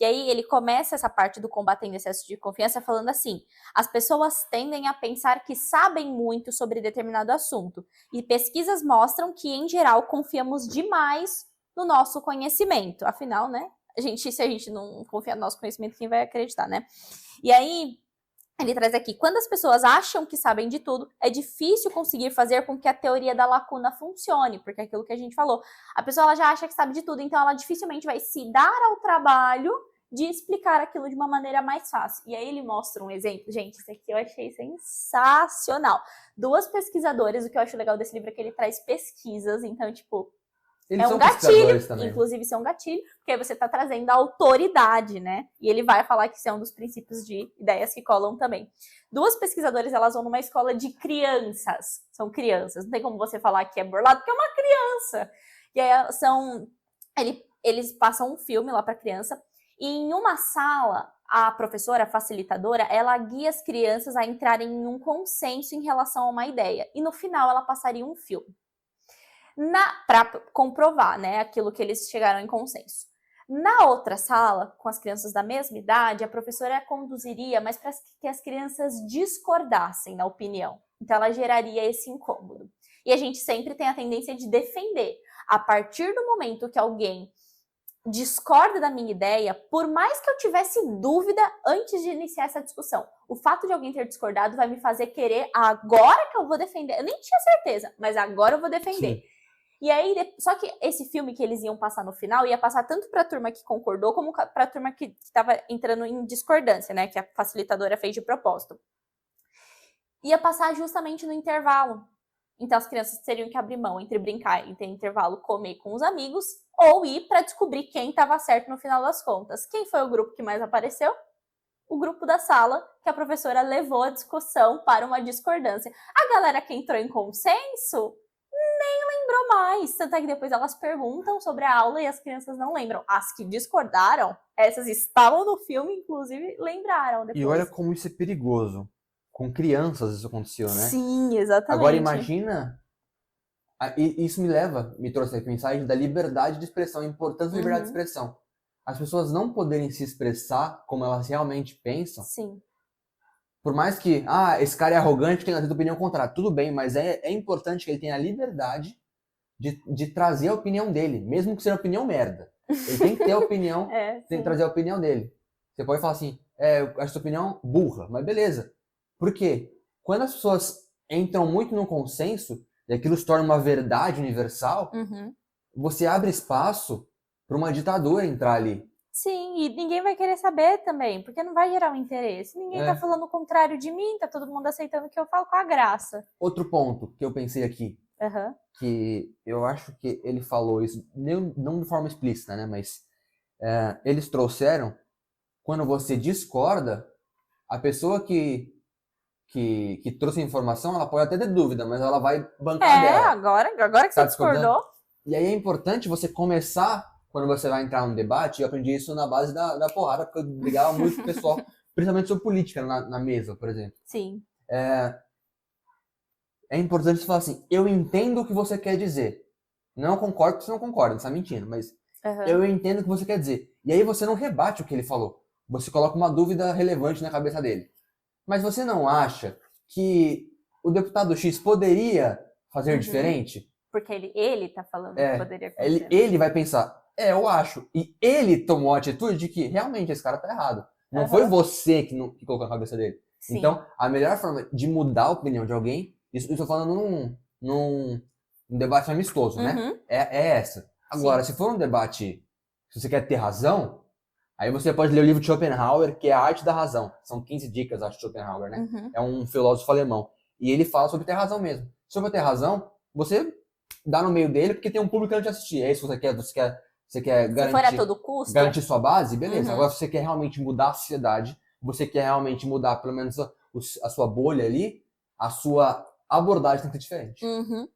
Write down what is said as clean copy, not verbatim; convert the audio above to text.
E aí ele começa essa parte do combatendo excesso de confiança falando assim: as pessoas tendem a pensar que sabem muito sobre determinado assunto, e pesquisas mostram que, em geral, confiamos demais no nosso conhecimento. Afinal, né? Se a gente não confiar no nosso conhecimento, quem vai acreditar, né? E aí ele traz aqui: quando as pessoas acham que sabem de tudo, é difícil conseguir fazer com que a teoria da lacuna funcione, porque é aquilo que a gente falou. A pessoa ela já acha que sabe de tudo, então ela dificilmente vai se dar ao trabalho de explicar aquilo de uma maneira mais fácil. E aí ele mostra um exemplo. Gente, isso aqui eu achei sensacional. 2 pesquisadoras, o que eu acho legal desse livro é que ele traz pesquisas, então, tipo, Eles é um são gatilho, pesquisadores também. inclusive isso é um gatilho, porque aí você está trazendo a autoridade, né? E ele vai falar que isso é um dos princípios de ideias que colam também. 2 pesquisadoras, elas vão numa escola de crianças. São crianças, não tem como você falar que é burlado, porque é uma criança. E aí eles passam um filme lá para criança, e em uma sala, a professora, a facilitadora, ela guia as crianças a entrarem em um consenso em relação a uma ideia. E no final ela passaria um filme para comprovar, né, aquilo que eles chegaram em consenso. Na outra sala, com as crianças da mesma idade, a professora conduziria, mas para que as crianças discordassem na opinião. Então ela geraria esse incômodo. E a gente sempre tem a tendência de defender. A partir do momento que alguém discorda da minha ideia, por mais que eu tivesse dúvida antes de iniciar essa discussão, o fato de alguém ter discordado vai me fazer querer agora que eu vou defender. Eu nem tinha certeza, mas agora eu vou defender. Sim. E aí, só que esse filme que eles iam passar no final, ia passar tanto pra turma que concordou, como pra turma que tava entrando em discordância, né, que a facilitadora fez de propósito. Ia passar justamente no intervalo. Então as crianças teriam que abrir mão entre brincar e ter intervalo, comer com os amigos, ou ir para descobrir quem estava certo no final das contas. Quem foi o grupo que mais apareceu? O grupo da sala, que a professora levou a discussão para uma discordância. A galera que entrou em consenso nem lembrou mais. Tanto é que depois elas perguntam sobre a aula e as crianças não lembram. As que discordaram, essas estavam no filme, inclusive, lembraram depois. E olha como isso é perigoso. Com crianças isso aconteceu, né? Sim, exatamente. Agora imagina, isso me trouxe a mensagem da liberdade de expressão, a importância da liberdade de expressão. As pessoas não poderem se expressar como elas realmente pensam. Sim. Por mais que, esse cara é arrogante, tem a opinião contrária. Tudo bem, mas é importante que ele tenha a liberdade de trazer a opinião dele, mesmo que seja opinião merda. Ele tem que ter a opinião, tem que trazer a opinião dele. Você pode falar assim, eu acho sua opinião burra, mas beleza. Por quê? Quando as pessoas entram muito no consenso, e aquilo se torna uma verdade universal, você abre espaço para uma ditadura entrar ali. Sim, e ninguém vai querer saber também, porque não vai gerar um interesse. Ninguém tá falando o contrário de mim, tá todo mundo aceitando o que eu falo com a graça. Outro ponto que eu pensei aqui, que eu acho que ele falou isso, não de forma explícita, né, mas eles trouxeram, quando você discorda, a pessoa que trouxe a informação, ela pode até ter dúvida, mas ela vai bancar dela. Agora que você discordou. E aí é importante você começar, quando você vai entrar num debate, eu aprendi isso na base da porrada, porque eu brigava muito com o pessoal, principalmente sobre política, na mesa, por exemplo. Sim. É importante você falar assim, eu entendo o que você quer dizer. Não concordo porque você não concorda, você tá mentindo, mas eu entendo o que você quer dizer. E aí você não rebate o que ele falou. Você coloca uma dúvida relevante na cabeça dele. Mas você não acha que o deputado X poderia fazer diferente? Porque ele tá falando que poderia fazer. Ele vai pensar, eu acho. E ele tomou a atitude de que realmente esse cara tá errado. Não foi você que colocou na cabeça dele. Sim. Então, a melhor forma de mudar a opinião de alguém, isso eu tô falando num debate amistoso, né? É essa. Agora, se for um debate, se você quer ter razão, aí você pode ler o livro de Schopenhauer, que é A Arte da Razão. São 15 dicas, acho, de Schopenhauer, né? É um filósofo alemão. E ele fala sobre ter razão mesmo. Se você ter razão, você dá no meio dele, porque tem um público que vai te assistir. É isso que você quer garantir. Se for a todo custo. Garantir sua base, beleza. Agora, se você quer realmente mudar a sociedade, você quer realmente mudar, pelo menos, a sua bolha ali, a sua abordagem tem que ser diferente.